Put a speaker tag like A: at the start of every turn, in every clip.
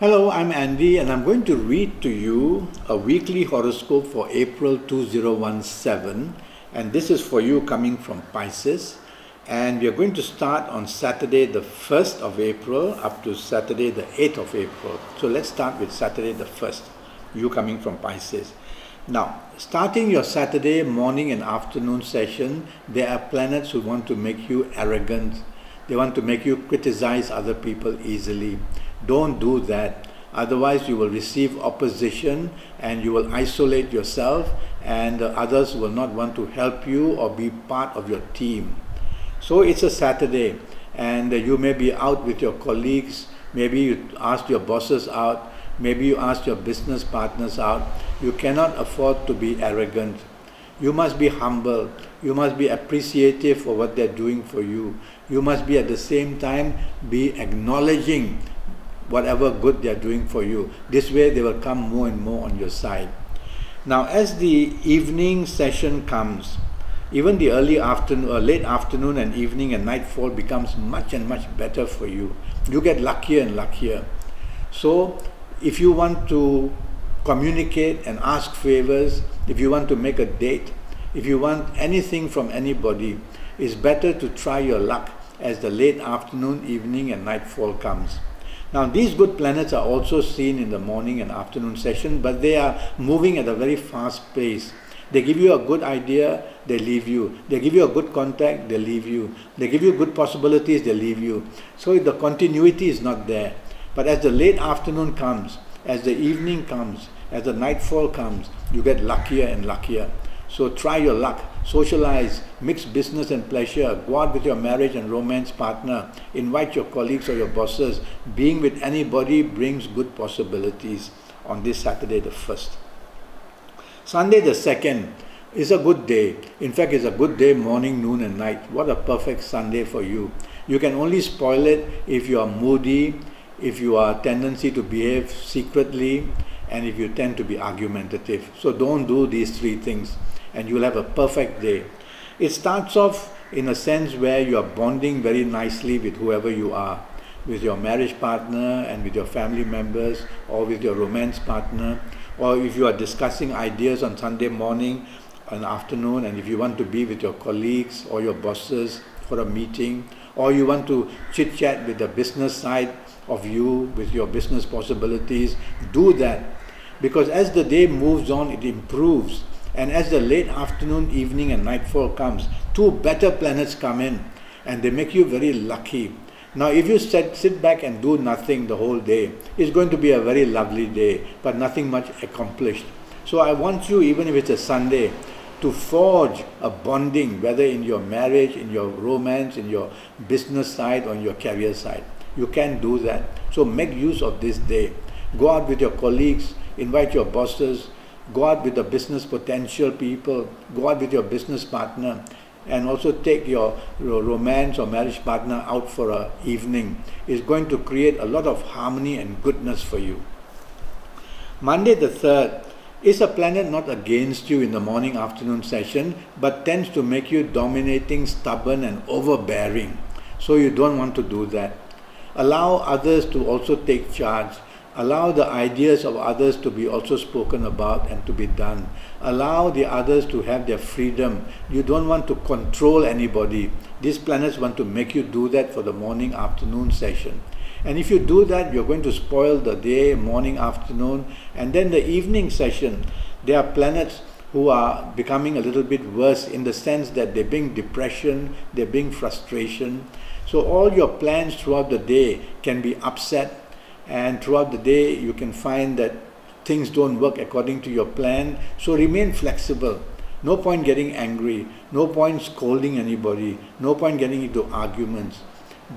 A: Hello, I'm Andy and I'm going to read to you a weekly horoscope for April 2017, and this is for you coming from Pisces, and we are going to start on Saturday the 1st of April up to Saturday the 8th of April. So let's start with Saturday the 1st, you coming from Pisces. Now, starting your Saturday morning and afternoon session, there are planets who want to make you arrogant. They want to make you criticize other people easily. Don't do that. Otherwise, you will receive opposition and you will isolate yourself, and others will not want to help you or be part of your team. So it's a Saturday and you may be out with your colleagues. Maybe you asked your bosses out. Maybe you asked your business partners out. You cannot afford to be arrogant. You must be humble. You must be appreciative for what they're doing for you. You must be at the same time be acknowledging whatever good they are doing for you. This way they will come more and more on your side. Now as the evening session comes, even the early afternoon or late afternoon and evening and nightfall becomes much and much better for you. You get luckier and luckier. So if you want to communicate and ask favors, if you want to make a date, if you want anything from anybody, it's better to try your luck as the late afternoon, evening and nightfall comes. Now these good planets are also seen in the morning and afternoon session, but they are moving at a very fast pace. They give you a good idea, they leave you. They give you a good contact, they leave you. They give you good possibilities, they leave you. So the continuity is not there. But as the late afternoon comes, as the evening comes, as the nightfall comes, you get luckier and luckier. So try your luck, socialize, mix business and pleasure, go out with your marriage and romance partner, invite your colleagues or your bosses. Being with anybody brings good possibilities on this Saturday the 1st. Sunday the 2nd is a good day. In fact, it's a good day morning, noon and night. What a perfect Sunday for you. You can only spoil it if you are moody, if you are a tendency to behave secretly, and if you tend to be argumentative. So don't do these three things and you'll have a perfect day. It starts off in a sense where you are bonding very nicely with whoever you are, with your marriage partner and with your family members, or with your romance partner, or if you are discussing ideas on Sunday morning and afternoon, and if you want to be with your colleagues or your bosses for a meeting, or you want to chit chat with the business side of you, with your business possibilities, do that. Because as the day moves on, it improves. And as the late afternoon, evening and nightfall comes, two better planets come in and they make you very lucky. Now if you sit back and do nothing the whole day, it's going to be a very lovely day, but nothing much accomplished. So I want you, even if it's a Sunday, to forge a bonding, whether in your marriage, in your romance, in your business side or in your career side. You can do that. So make use of this day. Go out with your colleagues, invite your bosses, go out with the business potential people, go out with your business partner, and also take your romance or marriage partner out for an evening. It's going to create a lot of harmony and goodness for you. Monday the 3rd is a planet not against you in the morning afternoon session, but tends to make you dominating, stubborn and overbearing. So you don't want to do that. Allow others to also take charge. Allow the ideas of others to be also spoken about and to be done. Allow the others to have their freedom. You don't want to control anybody. These planets want to make you do that for the morning afternoon session. And if you do that, you're going to spoil the day, morning, afternoon, and then the evening session. There are planets who are becoming a little bit worse in the sense that they bring depression, they bring frustration. So all your plans throughout the day can be upset, and throughout the day you can find that things don't work according to your plan. So remain flexible. No point getting angry, no point scolding anybody, no point getting into arguments.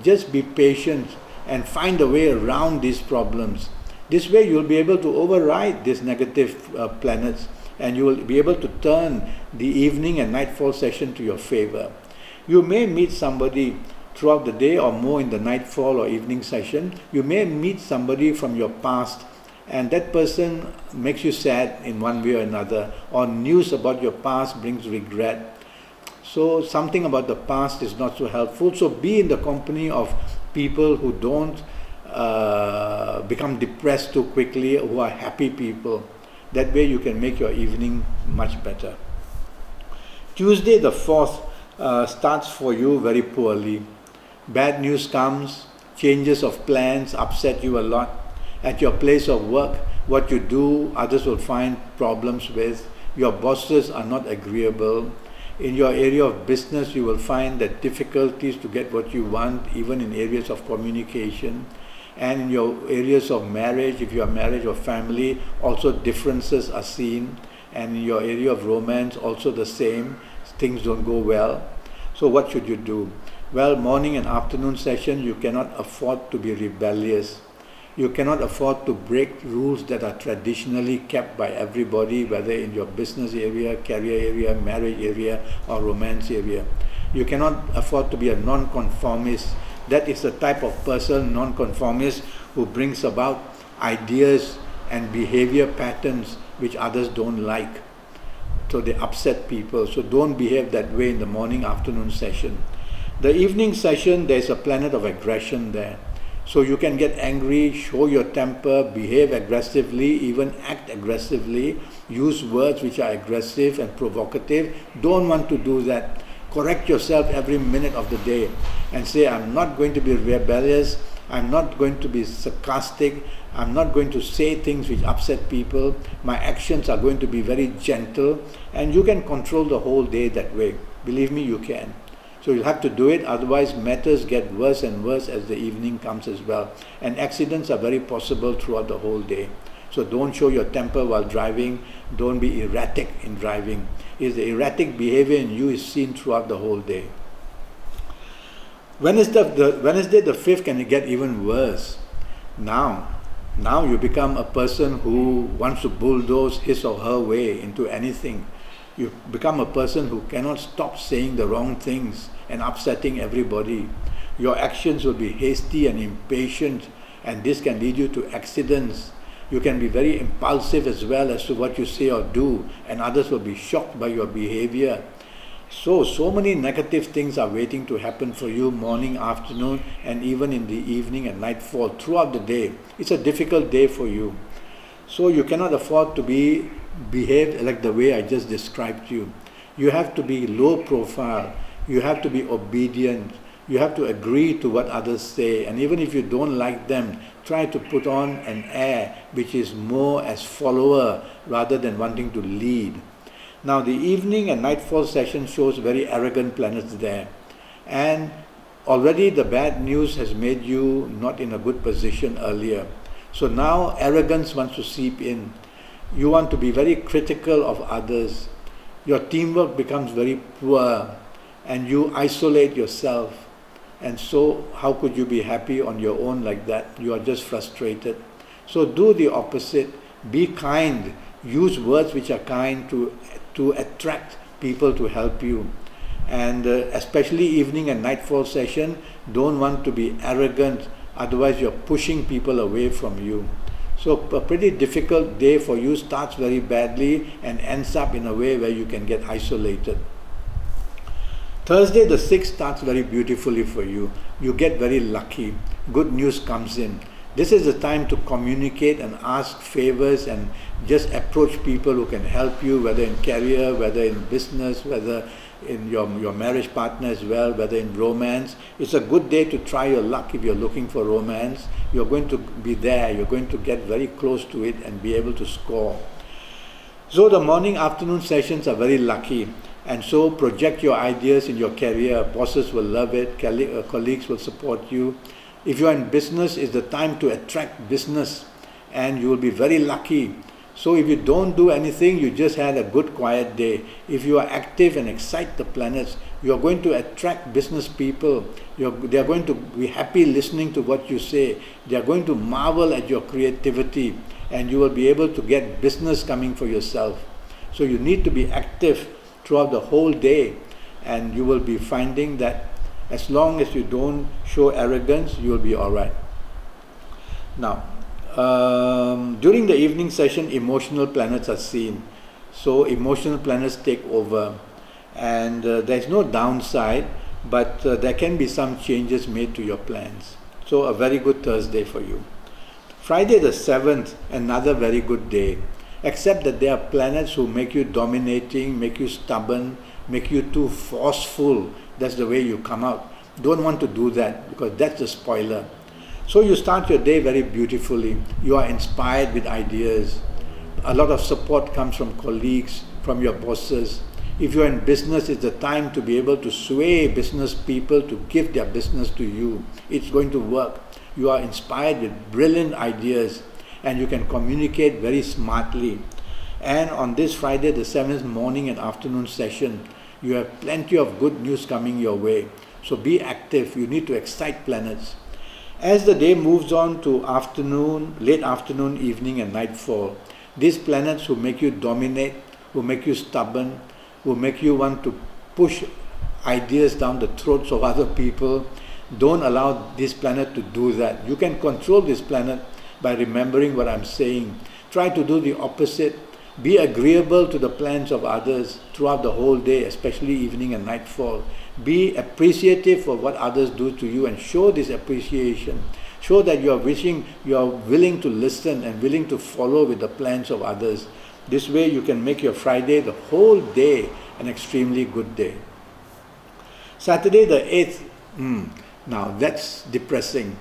A: Just be patient and find a way around these problems. This way you'll be able to override these negative planets, and you will be able to turn the evening and nightfall session to your favor. You may meet somebody throughout the day or more in the nightfall or evening session. You may meet somebody from your past, and that person makes you sad in one way or another, or news about your past brings regret. So something about the past is not so helpful. So be in the company of people who don't become depressed too quickly, who are happy people. That way you can make your evening much better. Tuesday the 4th starts for you very poorly. Bad news comes, changes of plans upset you a lot. At your place of work, what you do, others will find problems with. Your bosses are not agreeable. In your area of business, you will find that difficulties to get what you want, even in areas of communication. And in your areas of marriage, if you are married or family, also differences are seen. And in your area of romance, also the same. Things don't go well. So what should you do? Well, morning and afternoon session, you cannot afford to be rebellious. You cannot afford to break rules that are traditionally kept by everybody, whether in your business area, career area, marriage area, or romance area. You cannot afford to be a non-conformist. That is the type of person, non-conformist, who brings about ideas and behavior patterns which others don't like. So they upset people. So don't behave that way in the morning, afternoon session. The evening session, there's a planet of aggression there. So you can get angry, show your temper, behave aggressively, even act aggressively, use words which are aggressive and provocative. Don't want to do that. Correct yourself every minute of the day and say, I'm not going to be rebellious, I'm not going to be sarcastic, I'm not going to say things which upset people. My actions are going to be very gentle, and you can control the whole day that way. Believe me, you can. So you'll have to do it, otherwise matters get worse and worse as the evening comes as well. And accidents are very possible throughout the whole day. So don't show your temper while driving, don't be erratic in driving. The erratic behavior in you is seen throughout the whole day. Wednesday the 5th can get even worse. Now you become a person who wants to bulldoze his or her way into anything. You become a person who cannot stop saying the wrong things and upsetting everybody. Your actions will be hasty and impatient, and this can lead you to accidents. You can be very impulsive as well as to what you say or do, and others will be shocked by your behavior. So many negative things are waiting to happen for you morning, afternoon, and even in the evening and nightfall throughout the day. It's a difficult day for you. So you cannot afford to behave like the way I just described you. You have to be low profile. You have to be obedient. You have to agree to what others say. And even if you don't like them, try to put on an air which is more as follower rather than wanting to lead. Now the evening and nightfall session shows very arrogant planets there. And already the bad news has made you not in a good position earlier. So now arrogance wants to seep in. You want to be very critical of others. Your teamwork becomes very poor and you isolate yourself. And so how could you be happy on your own like that? You are just frustrated. So do the opposite. Be kind. Use words which are kind to attract people to help you. And especially evening and nightfall session, don't want to be arrogant. Otherwise you're pushing people away from you. So a pretty difficult day for you, starts very badly and ends up in a way where you can get isolated. Thursday the 6th starts very beautifully for you. You get very lucky. Good news comes in. This is the time to communicate and ask favors and just approach people who can help you, whether in career, whether in business, whether in your marriage partner as well, whether in romance. It's a good day to try your luck if you're looking for romance. You're going to be there, you're going to get very close to it and be able to score. So the morning, afternoon sessions are very lucky. And so project your ideas in your career. Bosses will love it, colleagues will support you. If you're in business, it's the time to attract business and you will be very lucky. So if you don't do anything, you just had a good quiet day. If you are active and excite the planets, you are going to attract business people. They are going to be happy listening to what you say. They are going to marvel at your creativity and you will be able to get business coming for yourself. So you need to be active throughout the whole day, and you will be finding that as long as you don't show arrogance, you will be all right. Now, during the evening session, emotional planets are seen. So emotional planets take over, and there's no downside, but there can be some changes made to your plans. So a very good Thursday for you. Friday the 7th, another very good day. Except that there are planets who make you dominating, make you stubborn, make you too forceful. That's the way you come out. Don't want to do that, because that's the spoiler. So you start your day very beautifully. You are inspired with ideas. A lot of support comes from colleagues, from your bosses. If you're in business, it's the time to be able to sway business people to give their business to you. It's going to work. You are inspired with brilliant ideas, and you can communicate very smartly. And on this Friday, the 7th morning and afternoon session, you have plenty of good news coming your way. So be active. You need to excite planets. As the day moves on to afternoon, late afternoon, evening and nightfall, these planets who make you dominate, who make you stubborn, who make you want to push ideas down the throats of other people, don't allow this planet to do that. You can control this planet by remembering what I'm saying. Try to do the opposite. Be agreeable to the plans of others throughout the whole day, especially evening and nightfall. Be appreciative of what others do to you and show this appreciation. Show that you are willing to listen and willing to follow with the plans of others. This way you can make your Friday, the whole day, an extremely good day. Saturday the 8th, now that's depressing.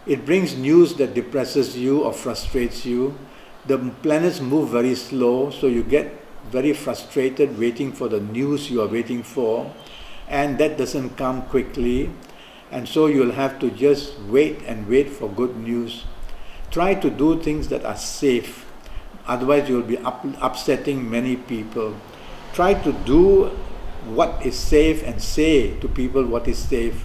A: It brings news that depresses you or frustrates you. The planets move very slow, so you get very frustrated waiting for the news you are waiting for, and that doesn't come quickly, and so you'll have to just wait and wait for good news. Try to do things that are safe, otherwise you'll be upsetting many people. Try to do what is safe and say to people what is safe.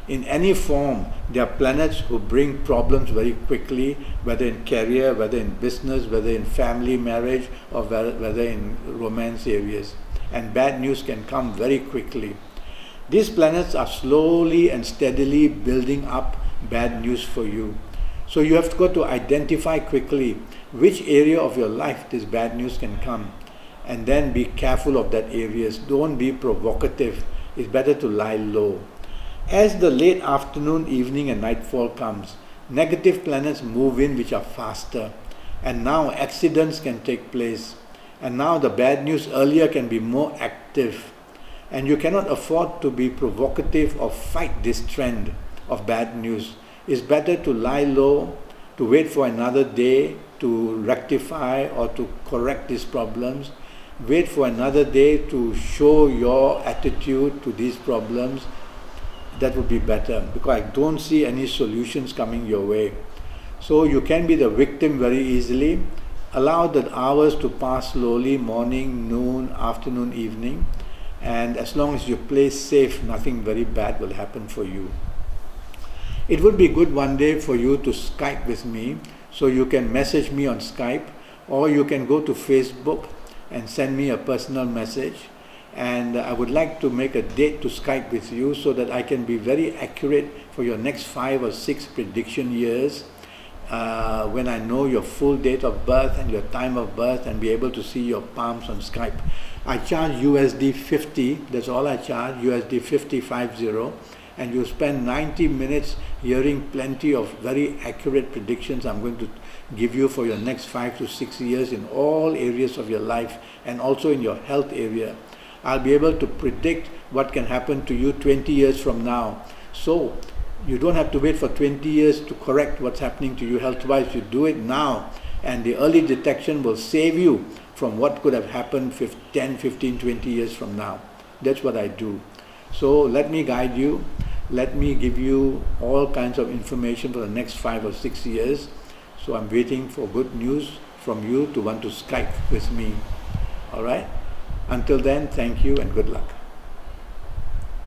A: In any form, there are planets who bring problems very quickly, whether in career, whether in business, whether in family, marriage, or whether in romance areas. And bad news can come very quickly. These planets are slowly and steadily building up bad news for you. So you have got to identify quickly which area of your life this bad news can come. And then be careful of that areas. Don't be provocative. It's better to lie low. As the late afternoon, evening and nightfall comes, negative planets move in which are faster, and now accidents can take place, and now the bad news earlier can be more active, and you cannot afford to be provocative or fight this trend of bad news. It's better to lie low, to wait for another day to rectify or to correct these problems. Wait for another day to show your attitude to these problems. That would be better, because I don't see any solutions coming your way. So you can be the victim very easily. Allow the hours to pass slowly, morning, noon, afternoon, evening, and as long as you play safe, nothing very bad will happen for you. It would be good one day for you to Skype with me, so you can message me on Skype, or you can go to Facebook and send me a personal message. And I would like to make a date to Skype with you so that I can be very accurate for your next 5 or 6 prediction years, when I know your full date of birth and your time of birth and be able to see your palms on Skype. I charge USD 50, that's all I charge, USD 50, and you spend 90 minutes hearing plenty of very accurate predictions I'm going to give you for your next 5 to 6 years in all areas of your life, and also in your health area. I'll be able to predict what can happen to you 20 years from now. So you don't have to wait for 20 years to correct what's happening to you health-wise. You do it now, and the early detection will save you from what could have happened 10, 15, 20 years from now. That's what I do. So let me guide you. Let me give you all kinds of information for the next 5 or 6 years. So I'm waiting for good news from you to want to Skype with me. All right? Until then, thank you and good luck.